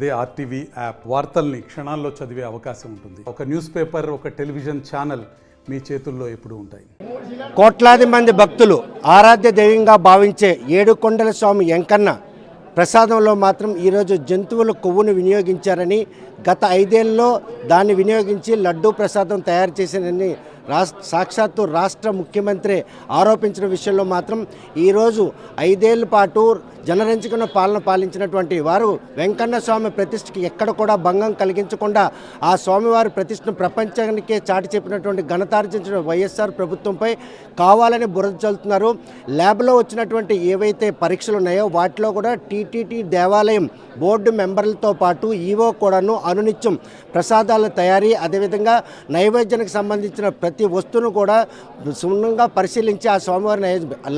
అదే RTV app వార్తల్ని క్షణాల్లో చదివే అవకాశం ఉంటుంది. ఒక న్యూస్ పేపర్, ఒక టెలివిజన్ ఛానల్ మీ చేతుల్లో ఎప్పుడూ ఉంటాయి. కోట్లాది మంది భక్తులు ఆరాధ్య దైవంగా భావించే ఏడుకొండల స్వామి వెంకన్న ప్రసాదంలో మాత్రం ఈరోజు జంతువుల కొవ్వును వినియోగించారని, గత 5 ఏళ్ళలో దాన్ని వినియోగించి లడ్డూ ప్రసాదం తయారు చేశారని సాక్షాత్తు రాష్ట్ర ముఖ్యమంత్రి ఆరోపించిన విషయంలో మాత్రం ఈరోజు 5 ఏళ్ల పాటు జనరంజకమైన పాలన పాలించినటువంటి వారు వెంకన్న స్వామి ప్రతిష్టకి ఎక్కడ కూడా భంగం కలిగించకుండా ఆ స్వామివారి ప్రతిష్టను ప్రపంచానికే చాటి చెప్పినటువంటి ఘనతార్జించిన వైఎస్ఆర్ ప్రభుత్వంపై కావాలని బురద చల్లుతున్నారు. ల్యాబ్లో వచ్చినటువంటి ఏవైతే పరీక్షలు ఉన్నాయో వాటిలో కూడా టీటీడీ దేవాలయం బోర్డు మెంబర్లతో పాటు ఈవో కూడాను అనునిత్యం ప్రసాదాల తయారీ, అదేవిధంగా నైవేద్యానికి సంబంధించిన ప్రతి వస్తువును కూడా సున్నంగా పరిశీలించి ఆ స్వామివారి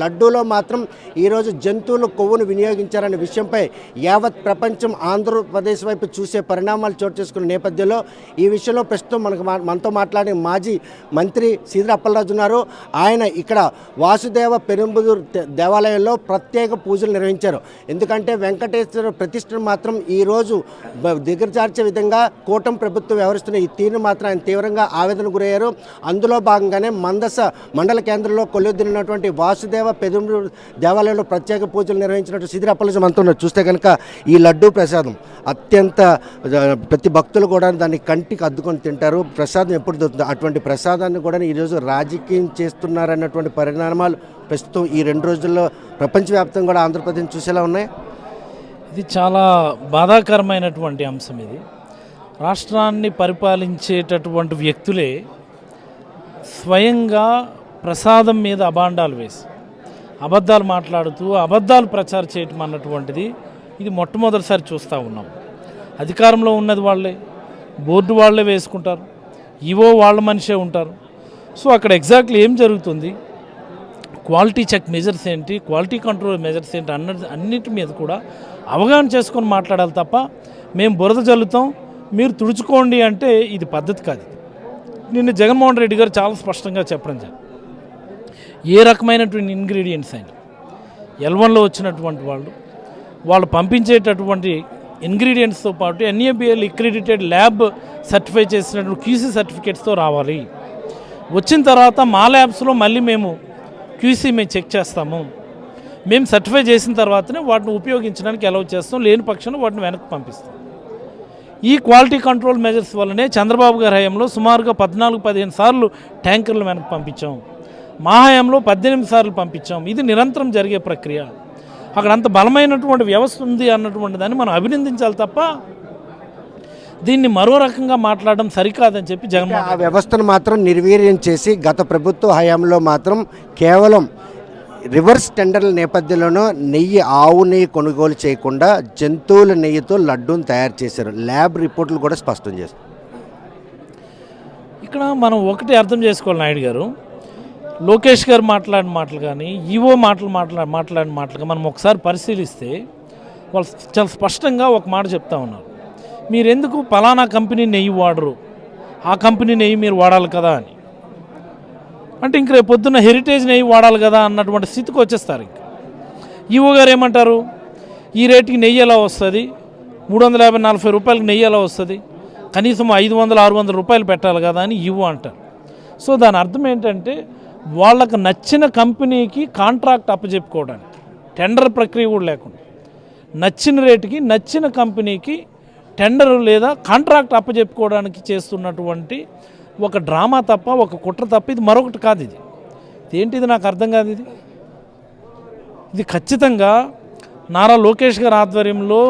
లడ్డూలో మాత్రం ఈరోజు జంతువుల కొవ్వును వినియోగించారనే విషయంపై యావత్ ప్రపంచం ఆంధ్రప్రదేశ్ వైపు చూసే పరిణామాలు చోటు చేసుకున్న నేపథ్యంలో ఈ విషయంలో ప్రస్తుతం మనతో మాట్లాడే మాజీ మంత్రి సీదిరి అప్పలరాజు ఉన్నారు. ఆయన ఇక్కడ వాసుదేవ పెరుంబుదూరు దేవాలయంలో ప్రత్యేక పూజలు నిర్వహించారు. ఎందుకంటే వెంకటేశ్వర ప్రతిష్టను మాత్రం ఈరోజు దిగజార్చే విధంగా కూటమి ప్రభుత్వం వ్యవహరిస్తున్న ఈ తీరును మాత్రం ఆయన తీవ్రంగా ఆవేదన గురయ్యారు. అందులో భాగంగానే మందస మండల కేంద్రంలో కొలువుదీరినటువంటి వాసుదేవ పెరుంబుదూరు దేవాలయంలో ప్రత్యేక పూజలు నిర్వహించినట్టు సీదిరి అప్పలరాజు అంటున్నారు. చూస్తే కనుక ఈ లడ్డూ ప్రసాదం అత్యంత ప్రతి భక్తులు కూడా దాన్ని కంటికి అద్దుకొని తింటారు. ప్రసాదం ఎప్పుడు దొరుకుతుంది, అటువంటి ప్రసాదాన్ని కూడా ఈరోజు రాజకీయం చేస్తున్నారన్నటువంటి పరిణామాలు ప్రస్తుతం ఈ 2 రోజుల్లో ప్రపంచవ్యాప్తంగా కూడా ఆంధ్రప్రదేశ్ చూసేలా ఉన్నాయి. ఇది చాలా బాధాకరమైనటువంటి అంశం. ఇది రాష్ట్రాన్ని పరిపాలించేటటువంటి వ్యక్తులే స్వయంగా ప్రసాదం మీద అభాండాలు వేసి అబద్ధాలు మాట్లాడుతూ అబద్ధాలు ప్రచారం చేయటం అన్నటువంటిది ఇది మొట్టమొదటిసారి చూస్తూ ఉన్నాం. అధికారంలో ఉన్నది వాళ్ళే, బోర్డు వాళ్ళే వేసుకుంటారు, ఈవో వాళ్ళ మనిషే ఉంటారు. సో అక్కడ ఎగ్జాక్ట్లీ ఏం జరుగుతుంది, క్వాలిటీ చెక్ మెజర్స్ ఏంటి, క్వాలిటీ కంట్రోల్ మెజర్స్ ఏంటి అన్నిటి మీద కూడా అవగాహన చేసుకొని మాట్లాడాలి తప్ప మేము బురద జల్లుతాం మీరు తుడుచుకోండి అంటే ఇది పద్ధతి కాదు. నిన్న జగన్మోహన్ రెడ్డి గారు చాలా స్పష్టంగా చెప్పడం జరిగింది. ఏ రకమైనటువంటి ఇంగ్రీడియంట్స్ అయినా L1లో వచ్చినటువంటి వాళ్ళు పంపించేటటువంటి ఇంగ్రీడియంట్స్తో పాటు NABL అక్రిడిటెడ్ ల్యాబ్ సర్టిఫై చేసినటువంటి QC సర్టిఫికేట్స్తో రావాలి. వచ్చిన తర్వాత మా ల్యాబ్స్లో మళ్ళీ మేము QC చెక్ చేస్తాము. మేము సర్టిఫై చేసిన తర్వాతనే వాటిని ఉపయోగించడానికి అలౌ చేస్తాం, లేని పక్షంలో వాటిని వెనక్కి పంపిస్తాం. ఈ క్వాలిటీ కంట్రోల్ మెజర్స్ వల్లనే చంద్రబాబు గారి హయాంలో సుమారుగా 14-15 సార్లు ట్యాంకర్లు వెనక్కి పంపించాం. మా హయాంలో 18 సార్లు పంపించాం. ఇది నిరంతరం జరిగే ప్రక్రియ. అక్కడ అంత బలమైనటువంటి వ్యవస్థ ఉంది అన్నటువంటి దాన్ని మనం అభినందించాలి తప్ప దీన్ని మరో రకంగా మాట్లాడడం సరికాదని చెప్పి జగన్మోహన్ ఆ వ్యవస్థను మాత్రం నిర్వీర్యం చేసి గత ప్రభుత్వ హయాంలో మాత్రం కేవలం రివర్స్ టెండర్ల నేపథ్యంలోనూ ఆవు నెయ్యి కొనుగోలు చేయకుండా జంతువుల నెయ్యితో లడ్డూను తయారు చేశారు. ల్యాబ్ రిపోర్టులు కూడా స్పష్టం చేశారు. ఇక్కడ మనం ఒకటి అర్థం చేసుకోవాలి నాయుడు గారు, లోకేష్ గారు మాట్లాడిన మాటలు కానీ ఈవో మాట్లాడిన మాటలు మనం ఒకసారి పరిశీలిస్తే వాళ్ళు చాలా స్పష్టంగా ఒక మాట చెప్తా ఉన్నారు. మీరెందుకు పలానా కంపెనీ నెయ్యి వాడరు, ఆ కంపెనీ నెయ్యి మీరు వాడాలి కదా అని. అంటే ఇంక రేపు పొద్దున్న హెరిటేజ్ నెయ్యి వాడాలి కదా అన్నటువంటి స్థితికి వచ్చేస్తారు. ఇంకా ఈవో గారు ఏమంటారు, ఈ రేటుకి నెయ్యి ఎలా వస్తుంది, 350-40 రూపాయలకి నెయ్యి ఎలా వస్తుంది, కనీసం 500-600 రూపాయలు పెట్టాలి కదా అని ఈవో అంటారు. సో దాని అర్థం ఏంటంటే వాళ్ళకు నచ్చిన కంపెనీకి కాంట్రాక్ట్ అప్పచెప్పుకోవడానికి టెండర్ ప్రక్రియ కూడా లేకుండా నచ్చిన రేటుకి నచ్చిన కంపెనీకి టెండర్ లేదా కాంట్రాక్ట్ అప్పచెప్పుకోవడానికి చేస్తున్నటువంటి ఒక డ్రామా తప్ప, ఒక కుట్ర తప్ప ఇది మరొకటి కాదు. ఇది ఏంటిది నాకు అర్థం కాదు. ఇది ఖచ్చితంగా నారా లోకేష్ గారి ఆధ్వర్యంలో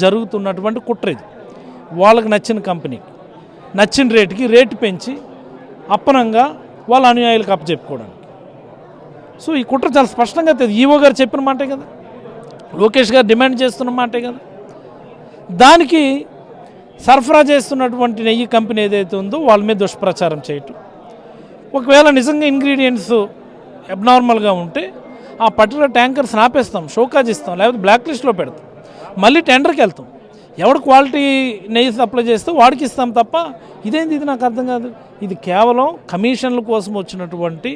జరుగుతున్నటువంటి కుట్ర. ఇది వాళ్ళకి నచ్చిన కంపెనీకి నచ్చిన రేటుకి రేటు పెంచి అప్పనంగా వాళ్ళ అనుయాయులకు అప్పచెప్పుకోవడానికి. సో ఈ కుట్ర చాలా స్పష్టంగా తెలియదు. ఈవో గారు చెప్పిన మాటే కదా, లోకేష్ గారు డిమాండ్ చేస్తున్న మాటే కదా. దానికి సరఫరా చేస్తున్నటువంటి నెయ్యి కంపెనీ ఏదైతే ఉందో వాళ్ళ మీద దుష్ప్రచారం చేయటం, ఒకవేళ నిజంగా ఇంగ్రీడియంట్స్ అబ్నార్మల్గా ఉంటే ఆ పర్టికులర్ ట్యాంకర్స్ని ఆపేస్తాం, షోకాజ్ ఇస్తాం, లేకపోతే బ్లాక్ లిస్ట్లో పెడతాం, మళ్ళీ టెండర్కి వెళ్తాం. ఎవడు క్వాలిటీ నెయ్యి సప్లై చేస్తే వాడికి ఇస్తాం తప్ప ఇదేంది, ఇది నాకు అర్థం కాదు. ఇది కేవలం కమిషన్ల కోసం వచ్చినటువంటి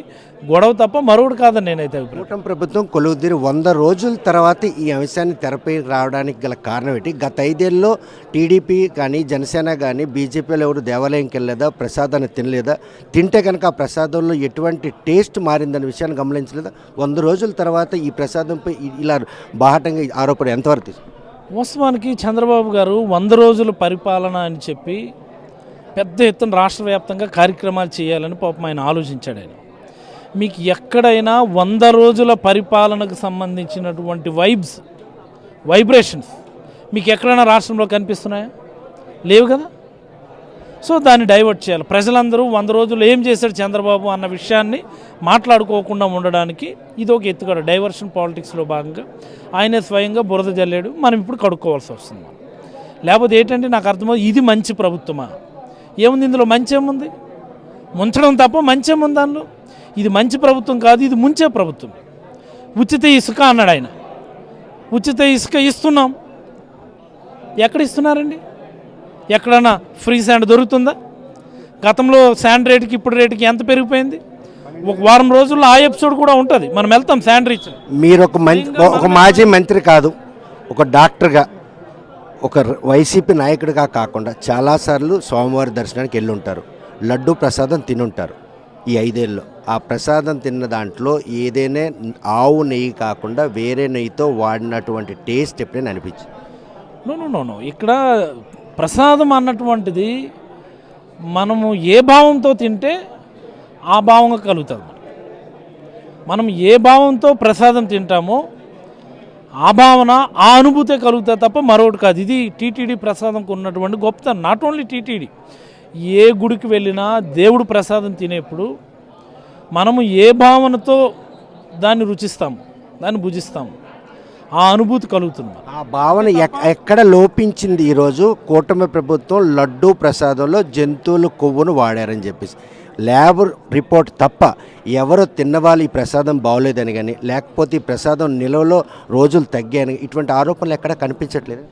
గొడవ తప్ప మరొకటి కాదని నేనైతే అభిప్రాయం. కూటమి ప్రభుత్వం కొలువుదీరి 100 రోజుల తర్వాత ఈ అంశాన్ని తెరపై రావడానికి గల కారణం ఏంటి? గత 5 ఏళ్ళలో టీడీపీ కానీ జనసేన కానీ బీజేపీలో ఎవరు దేవాలయంకి వెళ్ళలేదా, ప్రసాదాన్ని తినలేదా? తింటే కనుక ఆ ప్రసాదంలో ఎటువంటి టేస్ట్ మారిందనే విషయాన్ని గమనించలేదా? 100 రోజుల తర్వాత ఈ ప్రసాదంపై ఇలా బాహటంగా ఆరోపణ ఎంతవరకు తీసుకు? వాస్తవానికి చంద్రబాబు గారు 100 రోజుల పరిపాలన అని చెప్పి పెద్ద ఎత్తున రాష్ట్ర వ్యాప్తంగా కార్యక్రమాలు చేయాలని పాపం ఆయన ఆలోచించాడు. ఆయన మీకు ఎక్కడైనా 100 రోజుల పరిపాలనకు సంబంధించినటువంటి వైబ్రేషన్స్ మీకు ఎక్కడైనా రాష్ట్రంలో కనిపిస్తున్నాయా? లేవు కదా. సో దాన్ని డైవర్ట్ చేయాలి. ప్రజలందరూ 100 రోజులు ఏం చేశాడు చంద్రబాబు అన్న విషయాన్ని మాట్లాడుకోకుండా ఉండడానికి ఇది ఒక ఎత్తుగడ. డైవర్షన్ పాలిటిక్స్లో భాగంగా ఆయనే స్వయంగా బురద జల్లాడు. మనం ఇప్పుడు కడుక్కోవాల్సి వస్తుంది. లేకపోతే ఏంటంటే నాకు అర్థమవుతుంది, ఇది మంచి ప్రభుత్వమా? ఏముంది ఇందులో? మంచి ఏముంది? ముంచడం తప్ప మంచి ఏముంది దానిలో? ఇది మంచి ప్రభుత్వం కాదు, ఇది ముంచే ప్రభుత్వం. ఉచిత ఇసుక అన్నాడు ఆయన. ఉచిత ఇసుక ఇస్తున్నాం. ఎక్కడ ఇస్తున్నారండి? ఎక్కడన్నా ఫ్రీ శాండ్ దొరుకుతుందా? గతంలో శాండ్ రేటుకి ఇప్పుడు రేటుకి ఎంత పెరిగిపోయింది? ఒక వారం రోజుల్లో ఆ ఎపిసోడ్ కూడా ఉంటుంది. మనం వెళ్తాం శాండ్ రీచ్. మీరు ఒక మాజీ మంత్రి కాదు, ఒక డాక్టర్గా, ఒక వైసీపీ నాయకుడిగా కాకుండా చాలాసార్లు స్వామివారి దర్శనానికి వెళ్ళి ఉంటారు. లడ్డు ప్రసాదం తినుంటారు ఈ 5 ఏళ్ళలో. ఆ ప్రసాదం తిన్న దాంట్లో ఏదైనా ఆవు నెయ్యి కాకుండా వేరే నెయ్యితో వాడినటువంటి టేస్ట్ ఎప్పుడైనా అనిపించింది? నో. ఇక్కడ ప్రసాదం అన్నటువంటిది మనము ఏ భావంతో తింటే ఆ భావంగా కలుగుతుంది. మనం ఏ భావంతో ప్రసాదం తింటామో ఆ భావన, ఆ అనుభూతే కలుగుతుంది తప్ప మరొకటి కాదు. ఇది టీటీడీ ప్రసాదంకు ఉన్నటువంటి గొప్పతనం. నాట్ ఓన్లీ టీటీడీ, ఏ గుడికి వెళ్ళినా దేవుడు ప్రసాదం తినేప్పుడు మనము ఏ భావనతో దాన్ని రుచిస్తాము, దాన్ని భుజిస్తాము, ఆ అనుభూతి కలుగుతుంది. ఆ భావన ఎక్కడ లోపించింది? ఈరోజు కూటమి ప్రభుత్వం లడ్డూ ప్రసాదంలో జంతువుల కొవ్వును వాడారని చెప్పేసి ల్యాబ్ రిపోర్ట్ తప్ప ఎవరో తిన్నవాళ్ళు ఈ ప్రసాదం బాగోలేదని కానీ, లేకపోతే ఈ ప్రసాదం నిల్వలో రోజులు తగ్గాయని, ఇటువంటి ఆరోపణలు ఎక్కడ కనిపించట్లేదు.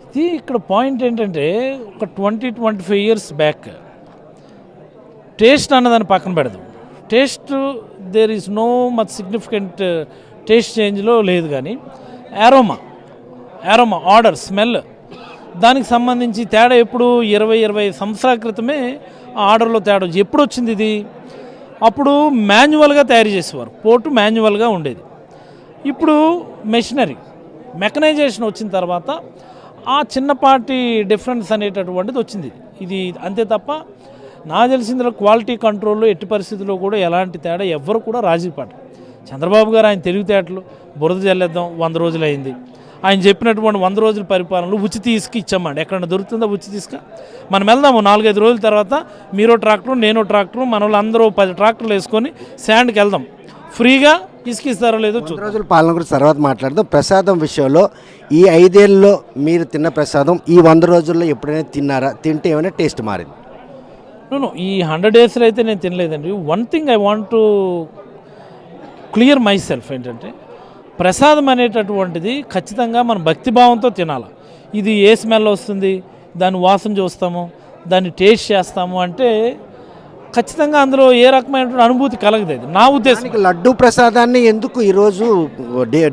ఇది ఇక్కడ పాయింట్ ఏంటంటే, ఒక 20-25 ఇయర్స్ బ్యాక్ టేస్ట్ అన్నదాన్ని పక్కన పెడదాం. Taste there is no much significant taste చేంజ్లో లేదు, కానీ అరోమా ఆర్డర్, స్మెల్, దానికి సంబంధించి తేడా ఎప్పుడు 20-25 సంవత్సరాల క్రితమే ఆ ఆర్డర్లో తేడా ఎప్పుడు వచ్చింది? ఇది అప్పుడు మాన్యువల్గా తయారు చేసేవారు, పోటు మాన్యువల్గా ఉండేది. ఇప్పుడు మెకనైజేషన్ వచ్చిన తర్వాత ఆ చిన్నపాటి డిఫరెన్స్ అనేటటువంటిది వచ్చింది. ఇది అంతే తప్ప నాకు తెలిసిందిలో క్వాలిటీ కంట్రోల్లో ఎట్టి పరిస్థితుల్లో కూడా ఎలాంటి తేడా ఎవ్వరు కూడా రాజీ పడరు. చంద్రబాబు గారు ఆయన తెలివితేటలు బురద జల్లేద్దాం 100 రోజులు అయింది. ఆయన చెప్పినటువంటి 100 రోజుల పరిపాలనలో ఉచిత ఇసుక ఇచ్చామండి. ఎక్కడన్నా దొరుకుతుందా ఉచిత ఇసుక? మనం వెళ్దాము 4-5 రోజుల తర్వాత మీరో ట్రాక్టర్, నేనో ట్రాక్టర్, మన వాళ్ళు అందరూ 10 ట్రాక్టర్లు వేసుకొని శాండ్కి వెళ్దాం. ఫ్రీగా ఇసుక ఇస్తారో లేదో 100 రోజుల పాలన గురించి తర్వాత మాట్లాడదాం. ప్రసాదం విషయంలో ఈ 5 ఏళ్ళలో మీరు తిన్న ప్రసాదం ఈ 100 రోజుల్లో ఎప్పుడైనా తిన్నారా? తింటే ఏమైనా టేస్ట్ మారింది? ఈ 100 డేస్లో అయితే నేను తినలేదండి. One thing I want to clear my self ఏంటంటే, ప్రసాదం అనేటటువంటిది ఖచ్చితంగా మనం భక్తిభావంతో తినాలి. ఇది ఏ స్మెల్ వస్తుంది, దాన్ని వాసన చూస్తాము, దాన్ని టేస్ట్ చేస్తాము అంటే ఖచ్చితంగా అందులో ఏ రకమైనటువంటి అనుభూతి కలగదు. నా ఉద్దేశం లడ్డు ప్రసాదాన్ని ఎందుకు ఈరోజు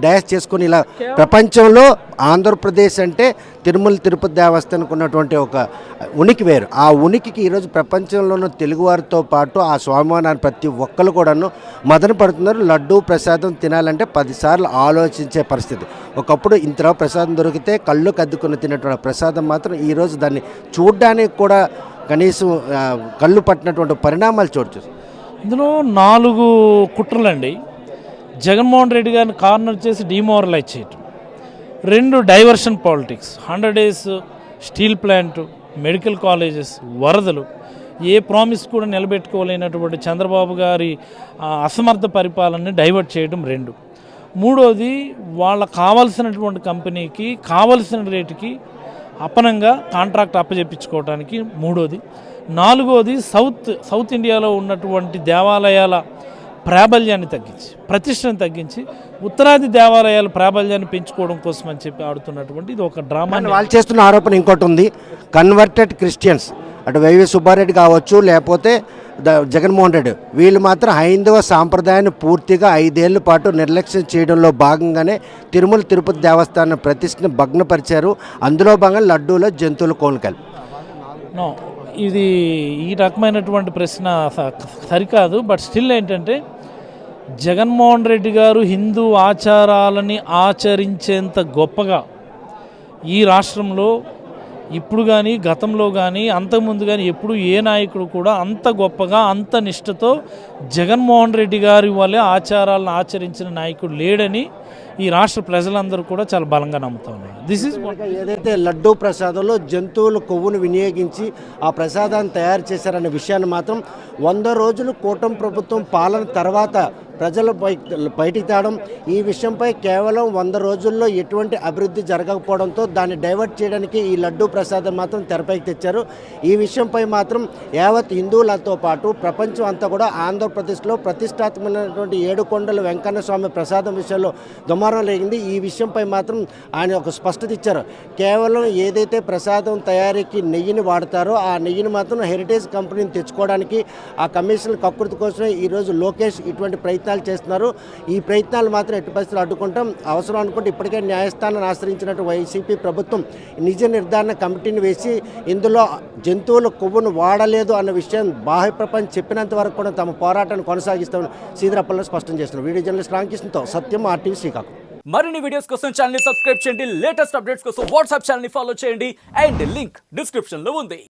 డయాస్ చేసుకొని ఇలా ప్రపంచంలో ఆంధ్రప్రదేశ్ అంటే తిరుమల తిరుపతి దేవస్థానానికి ఉన్నటువంటి ఒక ఉనికి వేరు. ఆ ఉనికికి ఈరోజు ప్రపంచంలోనూ తెలుగువారితో పాటు ఆ స్వామివారిని ప్రతి ఒక్కరు కూడాను మదన పడుతున్నారు. లడ్డు ప్రసాదం తినాలంటే 10 సార్లు ఆలోచించే పరిస్థితి. ఒకప్పుడు ఇంతలో ప్రసాదం దొరికితే కళ్ళు కద్దుకుని తినేటువంటి ప్రసాదం మాత్రం ఈరోజు దాన్ని చూడ్డానికి కూడా కనీసం కళ్ళు పట్టినటువంటి పరిణామాలు చోటు. ఇందులో 4 కుట్రలండి. జగన్మోహన్ రెడ్డి గారిని కార్నర్ చేసి డిమోరలైజ్ చేయటం, 2 diversion politics, 100 days, steel plant, medical colleges, వరదలు, ఏ ప్రామిస్ కూడా నిలబెట్టుకోలేనటువంటి చంద్రబాబు గారి అసమర్థ పరిపాలనని డైవర్ట్ చేయడం 2. మూడోది వాళ్ళకు కావాల్సినటువంటి కంపెనీకి కావలసిన రేటుకి అపనంగా కాంట్రాక్ట్ అప్పచెప్పించుకోవడానికి 3. 4 సౌత్ ఇండియాలో ఉన్నటువంటి దేవాలయాల ప్రాబల్యాన్ని తగ్గించి, ప్రతిష్టను తగ్గించి ఉత్తరాది దేవాలయాల ప్రాబల్యాన్ని పెంచుకోవడం కోసం అని చెప్పి ఆడుతున్నటువంటి ఇది ఒక డ్రామా. వాళ్ళు చేస్తున్న ఆరోపణ ఇంకోటి ఉంది, కన్వర్టెడ్ క్రిస్టియన్స్ అటు వైవి సుబ్బారెడ్డి కావచ్చు లేకపోతే జగన్మోహన్ రెడ్డి వీళ్ళు మాత్రం హైందవ సాంప్రదాయాన్ని పూర్తిగా 5 ఏళ్ల పాటు నిర్లక్ష్యం చేయడంలో భాగంగానే తిరుమల తిరుపతి దేవస్థానం ప్రతిష్టను భగ్నపరిచారు. అందులో భాగంగా లడ్డూలో జంతువుల కోలుకలు. నో, ఇది ఈ రకమైనటువంటి ప్రశ్న సరికాదు. బట్ స్టిల్ ఏంటంటే జగన్మోహన్ రెడ్డి గారు హిందూ ఆచారాలని ఆచరించేంత గొప్పగా ఈ రాష్ట్రంలో ఇప్పుడు కానీ గతంలో కానీ అంతకుముందు కానీ ఎప్పుడు ఏ నాయకుడు కూడా అంత గొప్పగా అంత నిష్ఠతో జగన్మోహన్ రెడ్డి గారి వల్లే ఆచారాలను ఆచరించిన నాయకుడు లేడని ఈ రాష్ట్ర ప్రజలందరూ కూడా చాలా బలంగా నమ్ముతా ఉన్నారు. దిస్ ఈజ్ ఏదైతే లడ్డూ ప్రసాదంలో జంతువుల కొవ్వును వినియోగించి ఆ ప్రసాదాన్ని తయారు చేశారనే విషయాన్ని మాత్రం 100 రోజులు కూటమి ప్రభుత్వం పాలన తర్వాత ప్రజలు బయటికి తేవడం, ఈ విషయంపై కేవలం 100 రోజుల్లో ఎటువంటి అభివృద్ధి జరగకపోవడంతో దాన్ని డైవర్ట్ చేయడానికి ఈ లడ్డూ ప్రసాదం మాత్రం తెరపైకి తెచ్చారు. ఈ విషయంపై మాత్రం యావత్ హిందువులతో పాటు ప్రపంచం అంతా కూడా ఆంధ్రప్రదేశ్లో ప్రతిష్టాత్మకమైనటువంటి ఏడుకొండల వెంకన్న స్వామి ప్రసాదం విషయంలో దుమారం లేగింది. ఈ విషయంపై మాత్రం ఆయన ఒక స్పష్టత ఇచ్చారు. కేవలం ఏదైతే ప్రసాదం తయారీకి నెయ్యిని వాడతారో ఆ నెయ్యిని మాత్రం హెరిటేజ్ కంపెనీని తెచ్చుకోవడానికి ఆ కమిషన్ కక్కుర్తి కోసమే ఈరోజు లోకేష్ ఇటువంటి ప్రయత్నాలు చేస్తున్నారు. ఈ ప్రయత్నాలు మాత్రం ఎట్టి పరిస్థితులు అడ్డుకుంటాం. అవసరం అనుకుంటే ఇప్పటికే న్యాయస్థానాన్ని ఆశ్రయించినట్టు వైసీపీ ప్రభుత్వం నిజ నిర్ధారణ కమిటీని వేసి ఇందులో జంతువుల కొవ్వును వాడలేదు అన్న విషయం బాహ్య ప్రపంచం చెప్పినంత వరకు కూడా తమ పోరాటాన్ని కొనసాగిస్తామని శ్రీధరప్పల్లో స్పష్టం చేస్తున్నారు. వీడియో జర్నలిస్ట్ రామకృష్ణతో సత్యం, RTV శ్రీకాకుళం. మరిన్ని వీడియోస్ కోసం ఛానల్ ని సబ్స్క్రైబ్ చేయండి, లేటెస్ట్ అప్డేట్స్ కోసం వాట్సాప్ ఛానల్ ని ఫాలో చేయండి అండ్ లింక్ డిస్క్రిప్షన్ లో ఉంది.